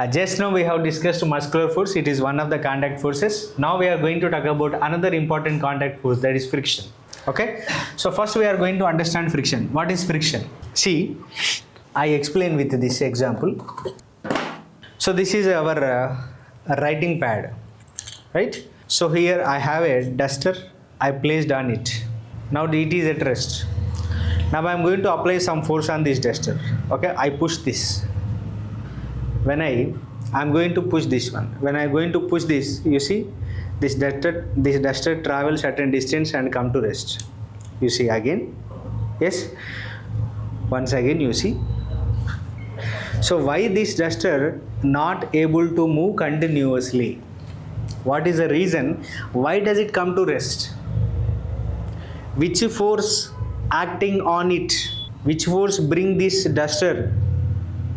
Just now we have discussed muscular force. It is one of the contact forces. Now we are going to talk about another important contact force, that is friction. Okay. So first we are going to understand friction. What is friction? See, I explain with this example. So this is our writing pad, right? So here I have a duster. I placed on it. Now it is at rest. Now I am going to apply some force on this duster. Okay, I push this. When I am going to push this one. When I am going to push this, you see, this duster travels certain distance and come to rest. You see again. Yes. Once again you see. So why this duster not able to move continuously? What is the reason? Why does it come to rest? Which force acting on it? Which force bring this duster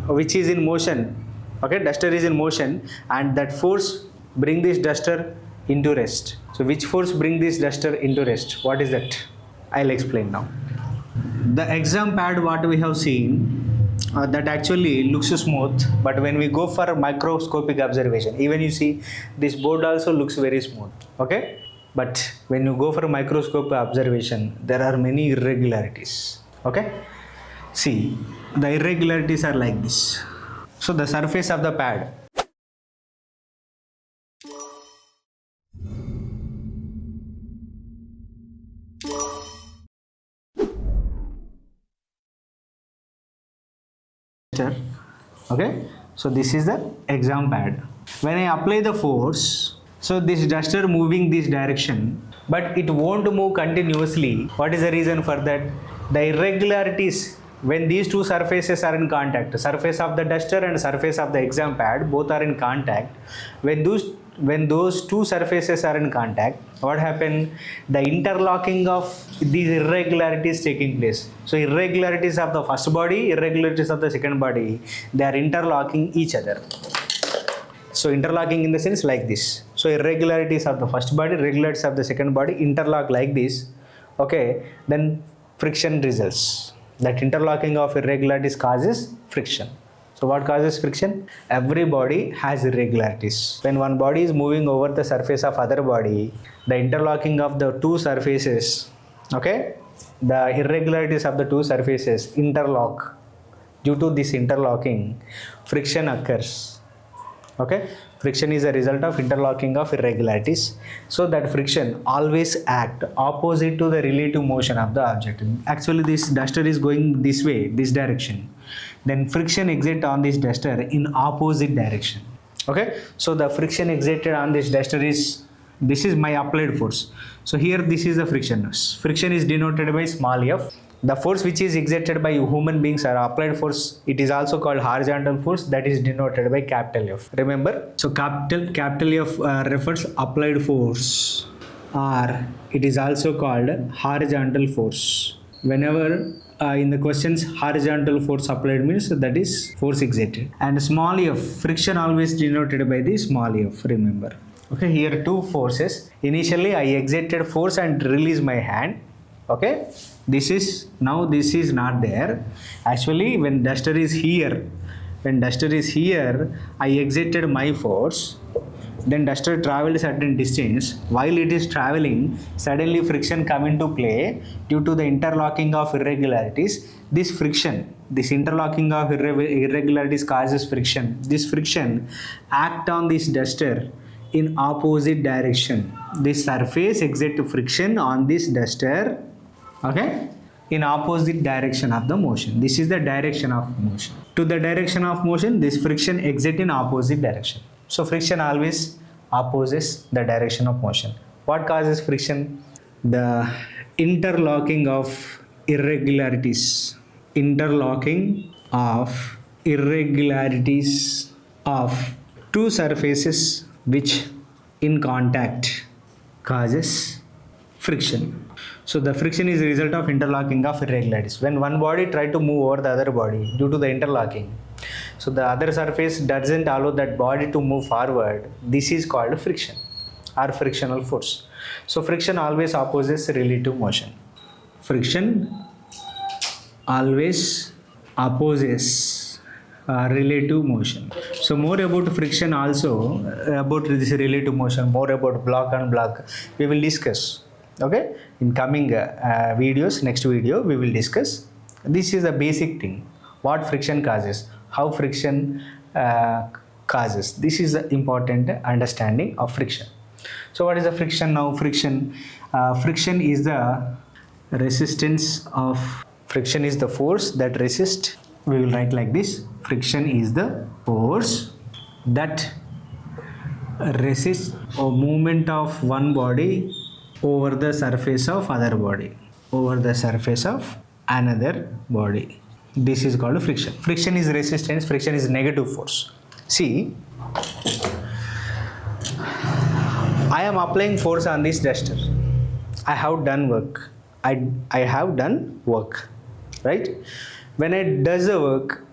which is in motion? Okay, duster is in motion and that force bring this duster into rest. So which force bring this duster into rest? What is that? I'll explain now. The exam pad what we have seen that actually looks smooth, but when we go for microscopic observation, even you see this board also looks very smooth. Okay, but when you go for microscopic observation, there are many irregularities. Okay, see, the irregularities are like this. So the surface of the pad, okay, so this is the exam pad. When I apply the force, so this duster moving this direction, but it won't move continuously. What is the reason for that? The irregularities when these two surfaces are in contact, surface of the duster and surface of the exam pad, both are in contact. When those two surfaces are in contact, what happens? The interlocking of these irregularities taking place. So irregularities of the first body, irregularities of the second body, they are interlocking each other. So interlocking in the sense like this. So irregularities of the first body, irregularities of the second body interlock like this. Okay, then friction results. That interlocking of irregularities causes friction. So what causes friction? Every body has irregularities. When one body is moving over the surface of other body, the interlocking of the two surfaces, okay, the irregularities of the two surfaces interlock. Due to this interlocking, friction occurs. Okay, friction is a result of interlocking of irregularities. So that friction always act opposite to the relative motion of the object. Actually this duster is going this way, this direction. Then friction exert on this duster in opposite direction. Okay, so the friction exerted on this duster is, this is my applied force. So here this is the friction. Friction is denoted by small f. The force which is exerted by human beings are applied force. It is also called horizontal force, that is denoted by capital F. Remember, so capital F refers applied force, or it is also called horizontal force. Whenever in the questions horizontal force applied means that is force exerted. And small f, friction always denoted by the small f, remember. Okay, here two forces. Initially I exerted force and release my hand. Okay, this is not there. Actually when duster is here, I exerted my force. Then duster traveled certain distance. While it is traveling, suddenly friction come into play due to the interlocking of irregularities. This friction, this interlocking of irregularities causes friction. This friction act on this duster in opposite direction. This surface exert friction on this duster, okay, in opposite direction of the motion. This is the direction of motion. To the direction of motion, this friction exert in opposite direction. So friction always opposes the direction of motion. What causes friction? The interlocking of irregularities. Interlocking of irregularities of two surfaces which in contact causes friction. So the friction is the result of interlocking of irregularities. When one body tries to move over the other body due to the interlocking, so the other surface doesn't allow that body to move forward. This is called friction or frictional force. So friction always opposes relative motion. Friction always opposes relative motion. So more about friction also, about this relative motion, more about block and block, we will discuss. Okay, in coming videos, next video we will discuss. This is the basic thing. What friction causes, how friction causes. This is the important understanding of friction. So what is the friction now? Friction is the resistance of, friction is the force that resists. We will write like this: friction is the force that resists a movement of one body over the surface of other body, over the surface of another body. This is called friction. Friction is resistance, friction is negative force. See, I am applying force on this duster. I have done work. I have done work, right? When I do the work,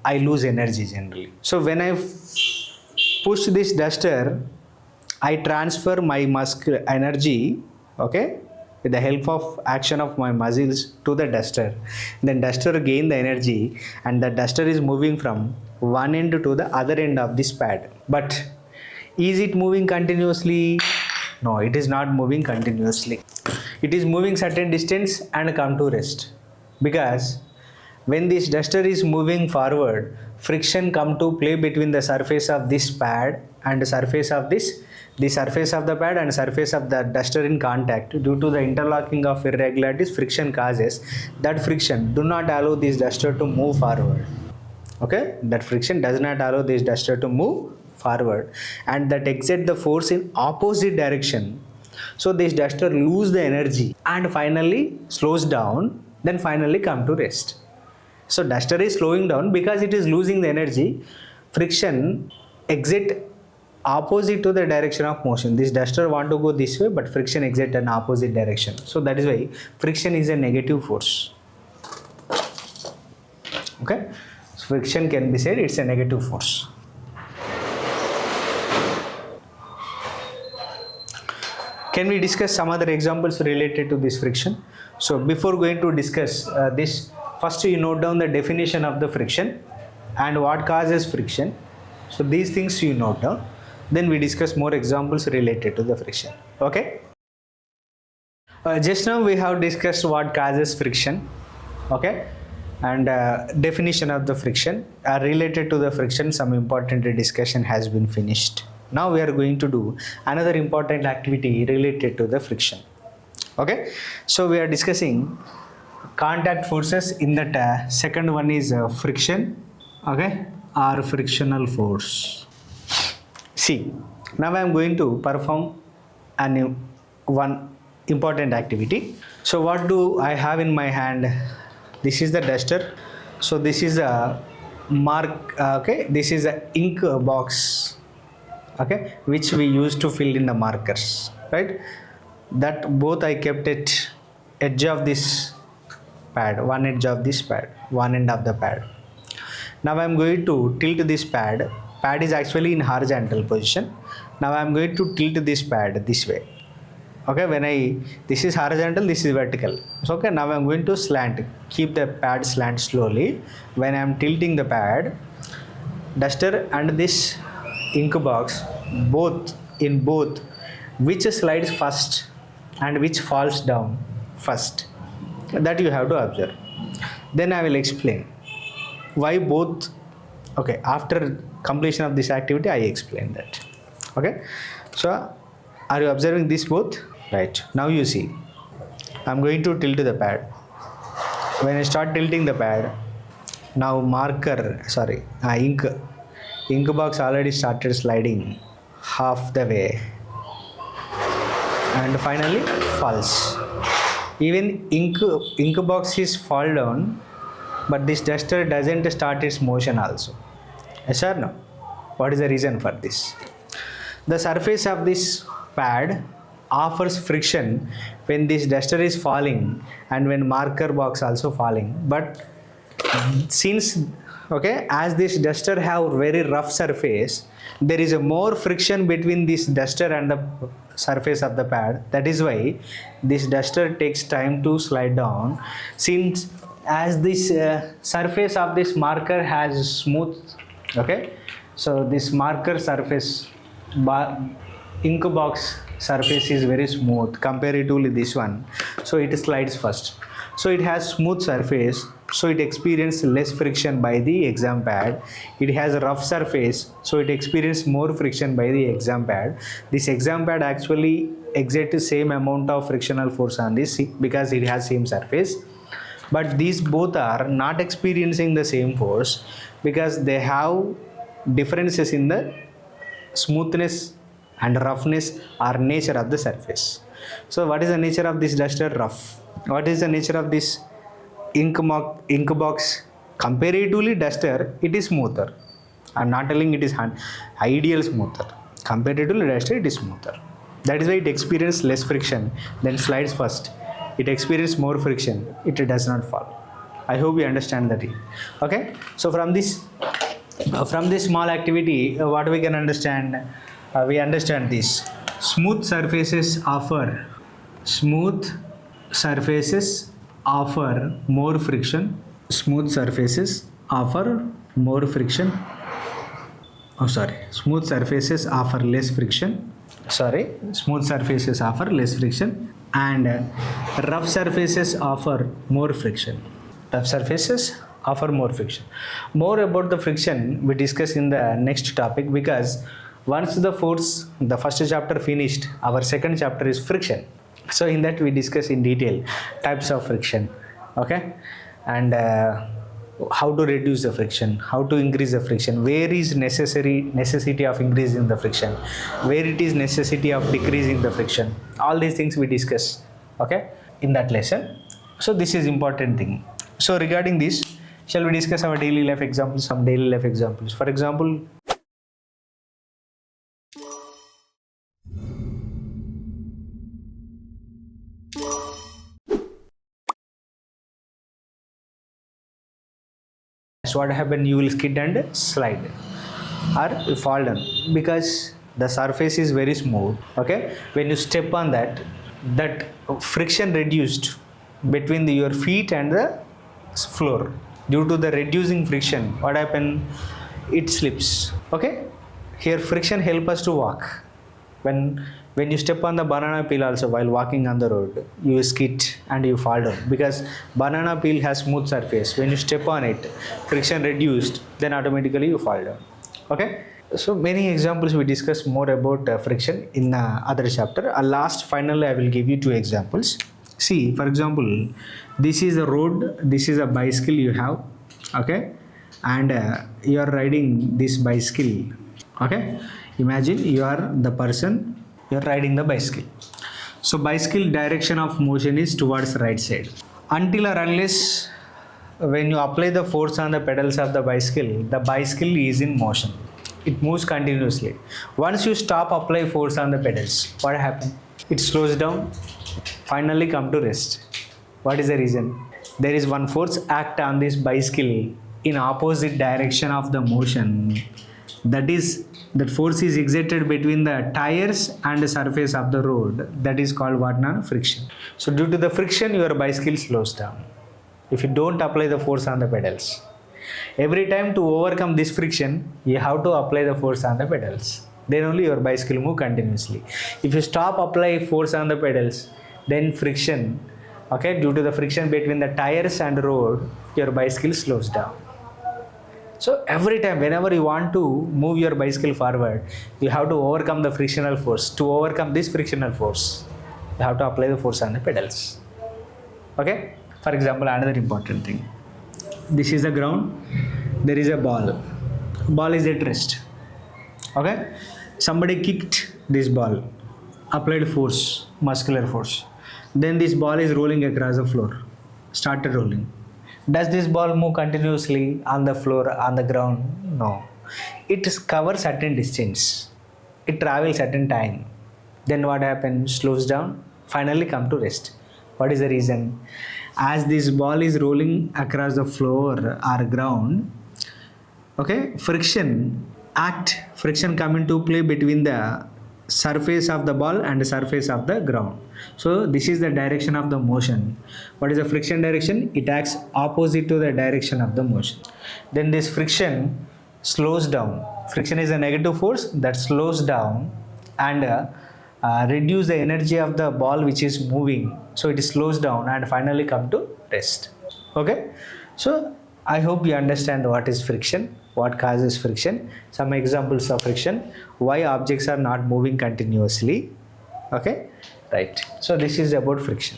I lose energy generally. So when I push this duster, I transfer my muscle energy, okay, with the help of action of my muscles to the duster. Then duster gain the energy, and the duster is moving from one end to the other end of this pad. But is it moving continuously? No, it is not moving continuously. It is moving certain distance and come to rest. Because when this duster is moving forward, friction come to play between the surface of this pad and the surface of the surface of the pad and surface of the duster in contact. Due to the interlocking of irregularities, friction causes. That friction do not allow this duster to move forward. Okay, that friction does not allow this duster to move forward, and that exert the force in opposite direction. So this duster lose the energy and finally slows down, then finally come to rest. So duster is slowing down because it is losing the energy. Friction exert opposite to the direction of motion. This duster want to go this way, but friction exert an opposite direction. So that is why friction is a negative force. Okay, so friction can be said it's a negative force. Can we discuss some other examples related to this friction? So before going to discuss this, first you note down the definition of the friction and what causes friction. So these things you note down. Then we discuss more examples related to the friction. Okay. Just now we have discussed what causes friction. Okay. And definition of the friction. Related to the friction, some important discussion has been finished. Now we are going to do another important activity related to the friction. Okay, so we are discussing contact forces. In that second one is friction, okay, or frictional force. See, now I am going to perform one important activity. So what do I have in my hand? This is the duster. So this is a mark, okay, this is a ink box, okay, which we used to fill in the markers, right? That both I kept at edge of this pad, one edge of this pad, one end of the pad. Now I am going to tilt this pad. Pad is actually in horizontal position. Now I am going to tilt this pad this way. Okay, this is horizontal, this is vertical. So okay, now I am going to slant, keep the pad slant slowly. When I am tilting the pad, duster and this ink box, both, which slides first and which falls down first, that you have to observe. Then I will explain why both. Okay, after completion of this activity I explain that. Okay, so are you observing this both? Right, now you see I'm going to tilt the pad. When I start tilting the pad, now ink box already started sliding half the way and finally falls. Even ink box is fall down, but this duster doesn't start its motion also. Yes or no? What is the reason for this? The surface of this pad offers friction when this duster is falling and when marker box also falling. But since as this duster have very rough surface, there is a more friction between this duster and the surface of the pad. That is why this duster takes time to slide down. Since as this surface of this marker has smooth, okay, so this marker surface ink box surface is very smooth comparatively this one, so it slides first. So it has smooth surface, so it experiences less friction by the exam pad. It has a rough surface, so it experiences more friction by the exam pad. This exam pad actually exerts the same amount of frictional force on this because it has same surface, but these both are not experiencing the same force because they have differences in the smoothness and roughness or nature of the surface. So what is the nature of this duster? Rough. What is the nature of this ink box? Comparatively duster, it is smoother. I'm not telling it is ideal smoother. Comparatively duster, it is smoother. That is why it experiences less friction, then slides first. It experiences more friction, it does not fall. I hope you understand that. Okay, so from this small activity, what we can understand? We understand this. Smooth surfaces offer more friction. Smooth surfaces offer more friction. Smooth surfaces offer less friction. Smooth surfaces offer less friction, and rough surfaces offer more friction. Rough surfaces offer more friction. More about the friction we discuss in the next topic, because once the first chapter finished, our second chapter is friction. So in that we discuss in detail types of friction, okay, and how to reduce the friction, how to increase the friction, where is necessity of increasing the friction, where it is necessity of decreasing the friction. All these things we discuss, okay, in that lesson. So this is important thing. So regarding this, shall we discuss our daily life examples? Some daily life examples. For example, what happened? You will skid and slide or fall down because the surface is very smooth, okay. When you step on that friction reduced between your feet and the floor. Due to the reducing friction, what happened? It slips, okay. Here friction help us to walk. When you step on the banana peel also while walking on the road, you skid and you fall down because banana peel has smooth surface. When you step on it, friction reduced, then automatically you fall down, okay. So many examples we discuss more about friction in other chapter. Finally I will give you 2 examples. See, for example, this is a road, this is a bicycle you have, okay, and you are riding this bicycle, okay. Imagine you are the person, you are riding the bicycle. So bicycle direction of motion is towards right side. Until or unless when you apply the force on the pedals of the bicycle is in motion. It moves continuously. Once you stop apply force on the pedals, what happens? It slows down, finally come to rest. What is the reason? There is one force act on this bicycle in opposite direction of the motion. That force is exerted between the tires and the surface of the road. That is called what now? Friction. So due to the friction, your bicycle slows down. If you don't apply the force on the pedals. Every time to overcome this friction, you have to apply the force on the pedals. Then only your bicycle move continuously. If you stop apply force on the pedals, then friction, okay, due to the friction between the tires and road, your bicycle slows down. So every time, whenever you want to move your bicycle forward, you have to overcome the frictional force. To overcome this frictional force, you have to apply the force on the pedals. Okay? For example, another important thing. This is the ground. There is a ball. Ball is at rest. Okay? Somebody kicked this ball. Applied force, muscular force. Then this ball is rolling across the floor. Started rolling. Does this ball move continuously on the floor, on the ground? No. It covers certain distance. It travels certain time. Then what happens? Slows down. Finally come to rest. What is the reason? As this ball is rolling across the floor or ground, okay, friction come into play between the surface of the ball and surface of the ground. So this is the direction of the motion. What is the friction direction? It acts opposite to the direction of the motion. Then this friction slows down. Friction is a negative force that slows down and reduce the energy of the ball which is moving. So it slows down and finally come to rest. Okay. So I hope you understand what is friction, what causes friction, some examples of friction, why objects are not moving continuously. Okay, right. So this is about friction.